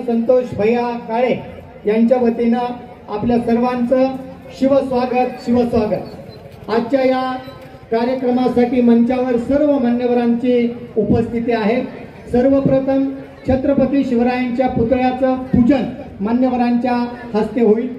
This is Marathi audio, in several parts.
संतोष भैया काळे यांच्या वतीने आपल्या सर्वांचं शिवस्वागत। आजच्या या कार्यक्रमासाठी मंचावर सर्व मान्यवरांची उपस्थिती आहे। सर्वप्रथम छत्रपती शिवरायांच्या पुतळ्याचं पूजन मान्यवरांच्या हस्ते होईल।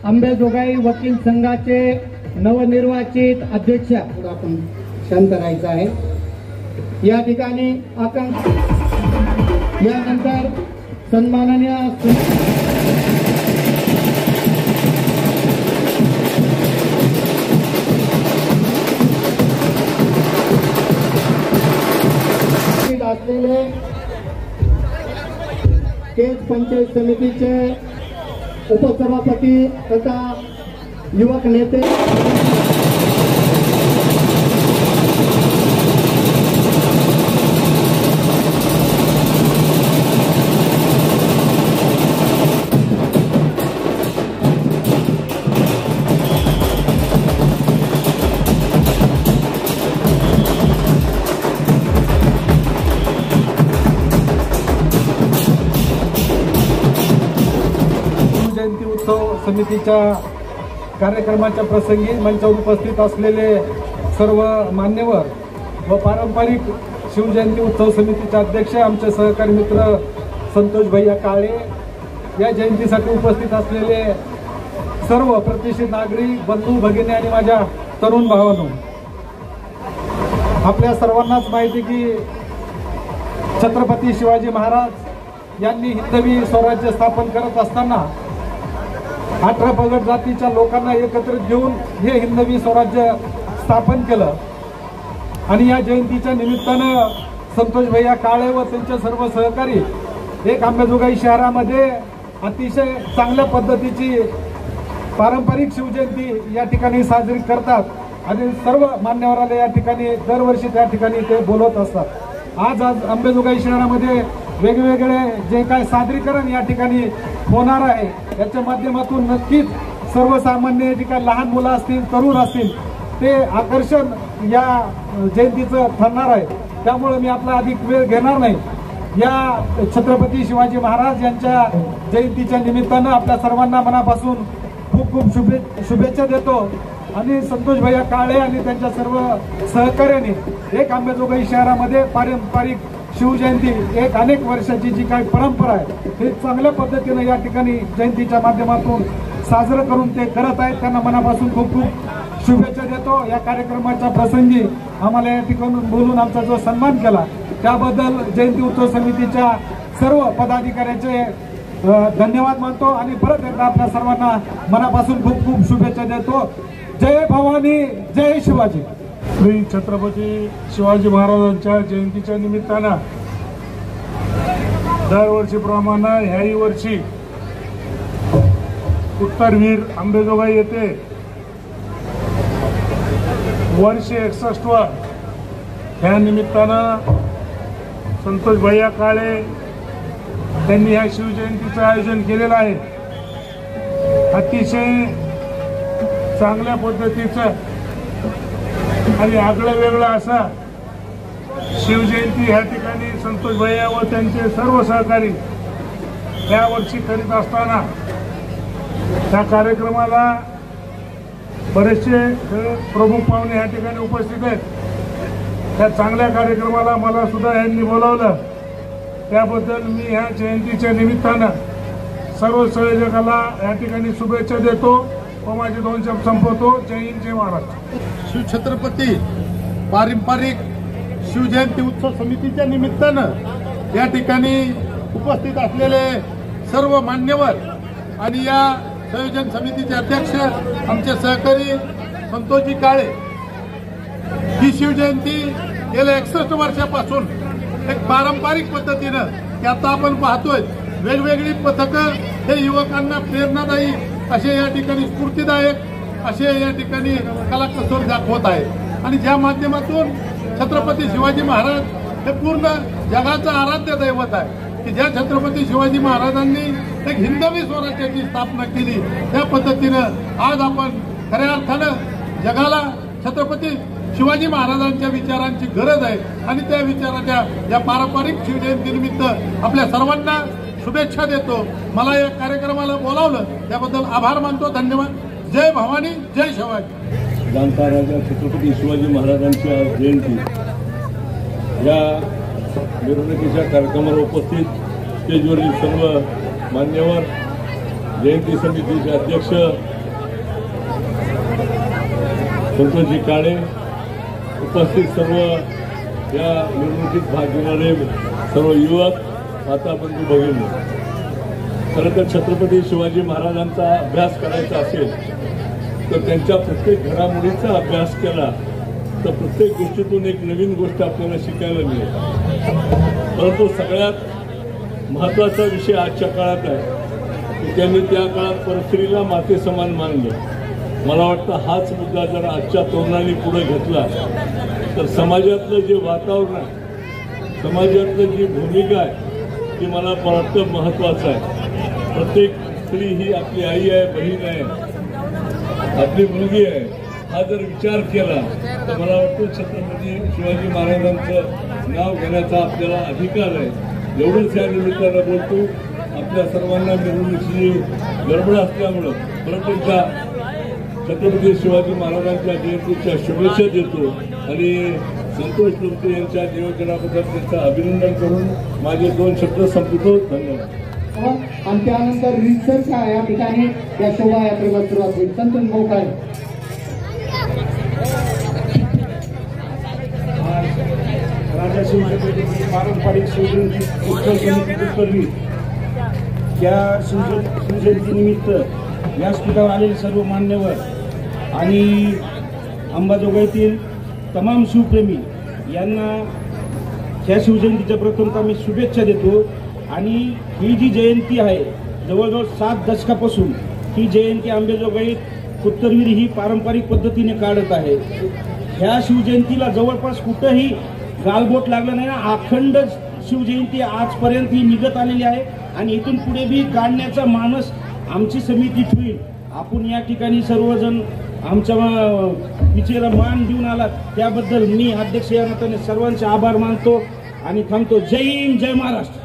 अंबेजोगाई वकील संघाचे नवनिर्वाचित अध्यक्ष आपण शांत राहायचं आहे। या ठिकाणी यानंतर सन्माननीय असलेले केज पंचायत समितीचे उपसभापती तथा युवक नेते समितीच्या कार्यक्रमाच्या प्रसंगी मंचावर उपस्थित असलेले सर्व मान्यवर व पारंपरिक शिवजयंती उत्सव समितीचे अध्यक्ष आमचे सहकारी मित्र संतोष भैया काळे, या जयंतीसाठी उपस्थित असलेले सर्व प्रतिष्ठित नागरिक बंधू भगिनी आणि माझ्या तरुण भावांनो, आपल्या सर्वांनाच माहिती की छत्रपती शिवाजी महाराज यांनी हिंदवी स्वराज्य स्थापन करत असताना 18 पगड जातीच्या लोकांना एकत्रित घेऊन हे हिंदवी स्वराज्य स्थापन केलं। आणि या जयंतीच्या निमित्तानं संतोष भैया काळे व त्यांचे सर्व सहकारी एक अंबेजोगाई शहरामध्ये अतिशय चांगल्या पद्धतीची पारंपरिक शिवजयंती या ठिकाणी साजरी करतात आणि सर्व मान्यवरांना या ठिकाणी दरवर्षी त्या ठिकाणी ते बोलवत असतात। आज अंबेजोगाई शहरामध्ये वेगवेगळे जे काय सादरीकरण या ठिकाणी होणार आहे याच्या माध्यमातून नक्कीच सर्वसामान्य जे काय लहान मुलं असतील, तरुण असतील, ते आकर्षण या जयंतीचं ठरणार आहे। त्यामुळे मी आपला अधिक वेळ घेणार नाही। या छत्रपती शिवाजी महाराज यांच्या जयंतीच्या निमित्तानं आपल्या सर्वांना मनापासून खूप खूप शुभेच्छा देतो आणि संतोष भैया काळे आणि त्यांच्या सर्व सहकार्याने एक अंबेजोगाई शहरामध्ये पारंपरिक शिवजयंती एक अनेक वर्षाची जी काही परंपरा आहे हे चांगल्या पद्धतीने या ठिकाणी जयंतीच्या माध्यमातून साजरं करून ते करत आहेत। त्यांना मनापासून खूप खूप शुभेच्छा देतो। या कार्यक्रमाच्या प्रसंगी आम्हाला या ठिकाणी बोलून आमचा जो सन्मान केला त्याबद्दल जयंती उत्सव समितीच्या सर्व पदाधिकाऱ्यांचे धन्यवाद मानतो आणि परत एकदा आपल्या सर्वांना मनापासून खूप खूप शुभेच्छा देतो। जय भवानी, जय शिवाजी। श्री छत्रपती शिवाजी महाराजांच्या जयंतीच्या निमित्तानं दरवर्षीप्रमाणे ह्याही वर्षी उत्तरवीर अंबेजोगाई येथे वर्ष 61 ह्या निमित्तानं संतोष भैया काळे त्यांनी ह्या शिवजयंतीचं आयोजन केलेलं आहे. अतिशय चांगल्या पद्धतीचं आणि आगळं वेगळं असा शिवजयंती ह्या ठिकाणी संतोष भैया व त्यांचे सर्व सहकारी यावर्षी करीत असताना त्या कार्यक्रमाला बरेचसे प्रमुख पाहुणे ह्या ठिकाणी उपस्थित आहेत. त्या चांगल्या कार्यक्रमाला मला सुद्धा यांनी बोलावलं, त्याबद्दल मी ह्या जयंतीच्या निमित्तानं सर्व संयोजकाला या ठिकाणी शुभेच्छा देतो व माझे 2 शब्द संपवतो. जय हिंद, जय महाराष्ट्र. शिवछत्रपती पारंपरिक शिवजयंती उत्सव समितीच्या निमित्तानं या ठिकाणी उपस्थित असलेले सर्व मान्यवर आणि या संयोजन समितीचे अध्यक्ष आमचे सहकारी संतोषजी काळे, ही शिवजयंती गेल्या 61 वर्षापासून एक पारंपरिक पद्धतीनं की आता आपण पाहतोय वेगवेगळी पथकं हे युवकांना प्रेरणादायी असे या ठिकाणी स्फूर्तीदायक असे या ठिकाणी कलाकुसर दाखवत आहे. आणि ज्या माध्यमातून छत्रपती शिवाजी महाराज हे पूर्ण जगाचं आराध्य दैवत आहे की ज्या छत्रपती शिवाजी महाराजांनी एक हिंदवी स्वराज्याची स्थापना केली, त्या पद्धतीनं आज आपण खऱ्या अर्थानं जगाला छत्रपती शिवाजी महाराजांच्या विचारांची गरज आहे. आणि त्या विचाराच्या या पारंपरिक शिवजयंतीनिमित्त आपल्या सर्वांना शुभेच्छा देतो. मला या कार्यक्रमाला बोलावलं त्याबद्दल आभार मानतो. धन्यवाद. जय भवानी, जय शिवाजी. जाणता राजा छत्रपती शिवाजी महाराजांची आज जयंती. या मिरवणुकीच्या कार्यक्रमाला उपस्थित स्टेजवरील सर्व मान्यवर, जयंती समितीचे अध्यक्ष संतोषजी काळे, उपस्थित सर्व या मिरवणुकीत भाग घेणारे सर्व युवक, माताबंधू भगिनी, खरं तर छत्रपती शिवाजी महाराजांचा अभ्यास करायचा असेल तर त्यांच्या प्रत्येक घडामोडीचा अभ्यास केला तर प्रत्येक गोष्टीतून एक नवीन गोष्ट आपल्याला शिकायला मिळेल. परंतु सगळ्यात महत्त्वाचा विषय आजच्या काळात आहे की त्यांनी त्या काळात परस्त्रीला माते समान मानलं. मला वाटतं हाच मुद्दा जर आजच्या तरुणांनी पुढे घेतला तर समाजातलं जे वातावरण आहे, समाजातलं जी भूमिका आहे ती मला वाटतं महत्त्वाचं आहे. प्रत्येक स्त्री ही आपली आई आहे, बहीण आहे, आपली मुलगी आहे. हा जर विचार केला तर मला वाटतं छत्रपती शिवाजी महाराजांचं नाव घेण्याचा आपल्याला अधिकार आहे. एवढंच या निमित्तानं बोलतो. आपल्या सर्वांना मिरवणुकीची गडबड असल्यामुळं परत एकदा छत्रपती शिवाजी महाराजांच्या जयंतीच्या शुभेच्छा देतो आणि संतोष लोमटे यांच्या नियोजनाबद्दल त्यांचं अभिनंदन करून माझे 2 शब्द संपवतो. धन्यवाद. आणि त्यानंतर रिसर्चच्या या ठिकाणी या शोभायात्रेला सुरुवात होईल. संतोष भाऊ काय राजा शिवछत्रपती पारंपरिक शिवजयंती उत्सव समिती या शिवजयंतीनिमित्त व्यासपीठावर आलेले सर्व मान्यवर आणि अंबाजोगाईतील तमाम शिवप्रेमी यांना ह्या शिवजयंतीच्या प्रथमतः मी शुभेच्छा देतो. आणि ही जी जयंती आहे जवळजवळ 7 दशकापासून ही जयंती अंबाजोगाईत उत्तरवीर ही पारंपरिक पद्धतीने काढत आहे. ह्या शिवजयंतीला जवळपास कुठंही गालबोट लागलं नाही ना. अखंड शिवजयंती आजपर्यंत ही निघत आलेली आहे आणि इथून पुढे बी काढण्याचा मानस आमची समिती ठेवील. आपण या ठिकाणी सर्वजण आमच्या विचाराला मान देऊन आलात त्याबद्दल मी अध्यक्ष या नात्याने सर्वांचे आभार मानतो आणि थांबतो. जय हिंद, जय महाराष्ट्र.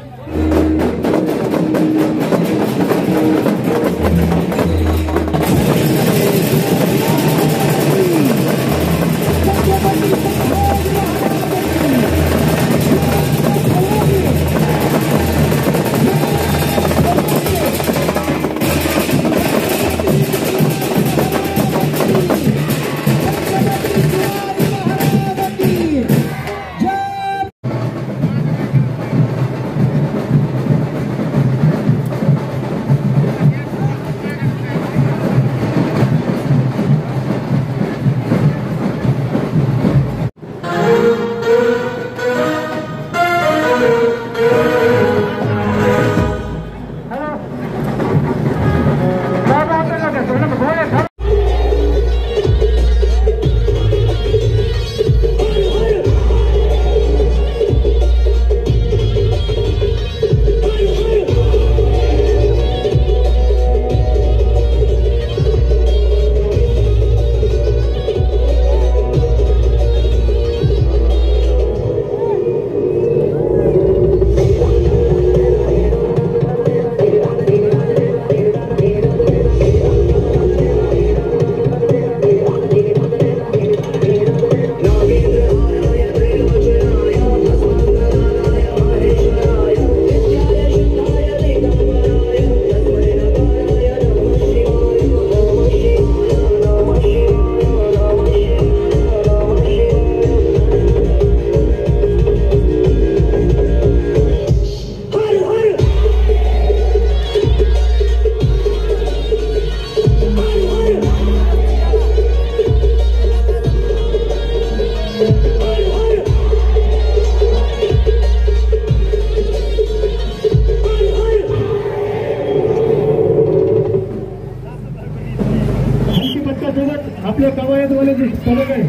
आपले कवायतवाले जे पदक आहे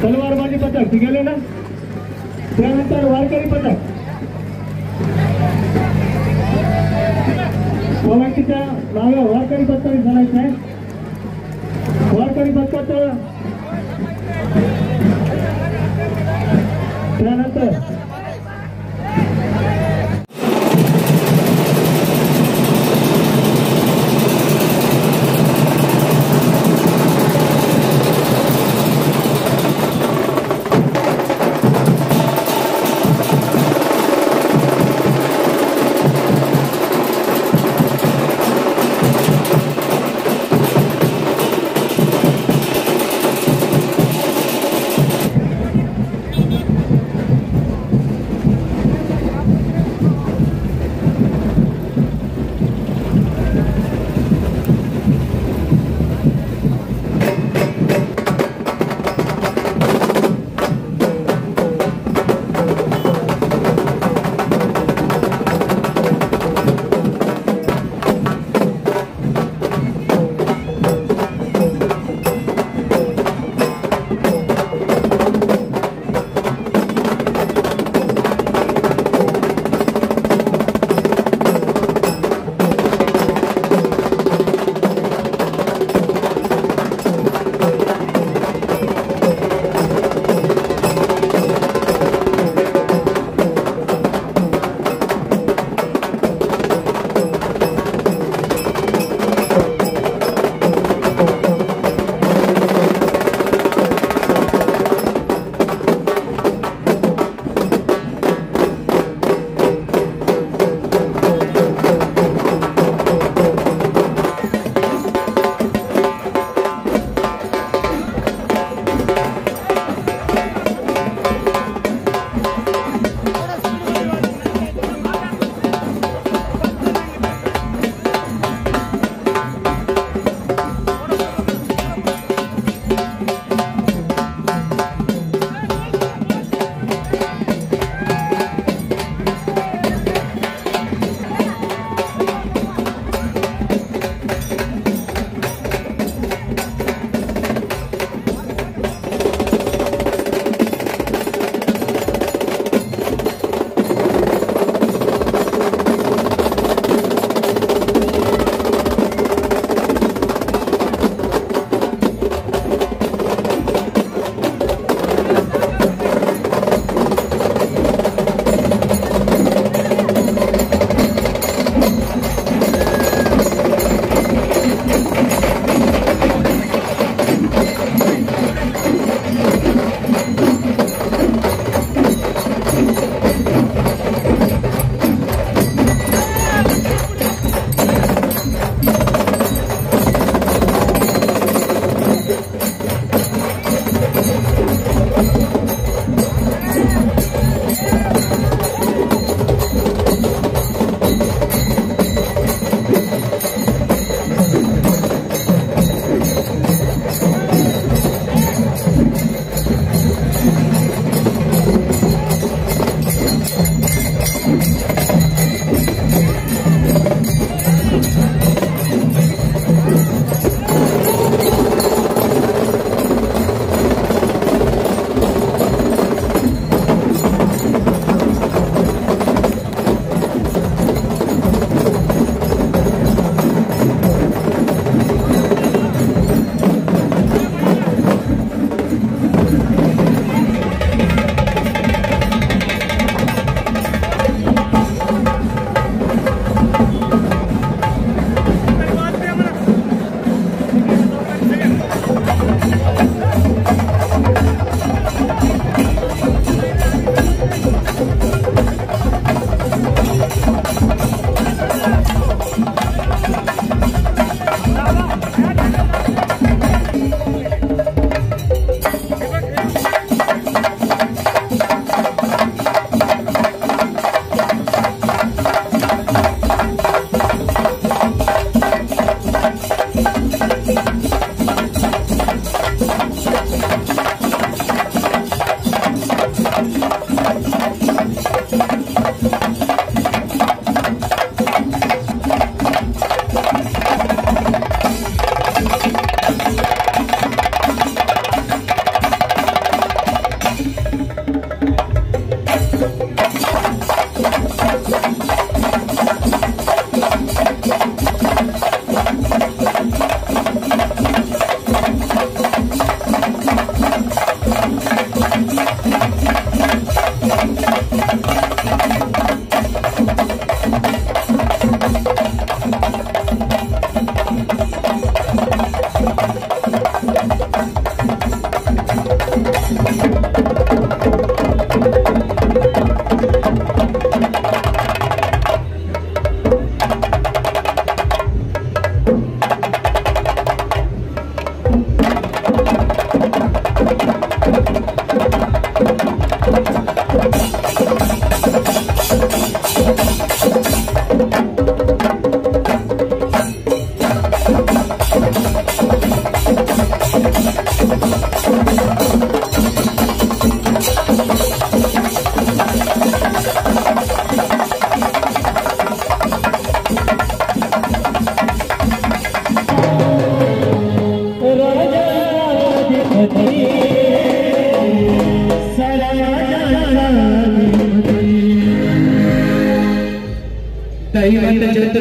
तलवारबाजी पथक ते गेले ना. त्यानंतर वारकरी पथक पवायच्या नावे वारकरी पथकाने चालायचं आहे. वारकरी पथकाचं त्यानंतर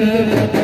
ग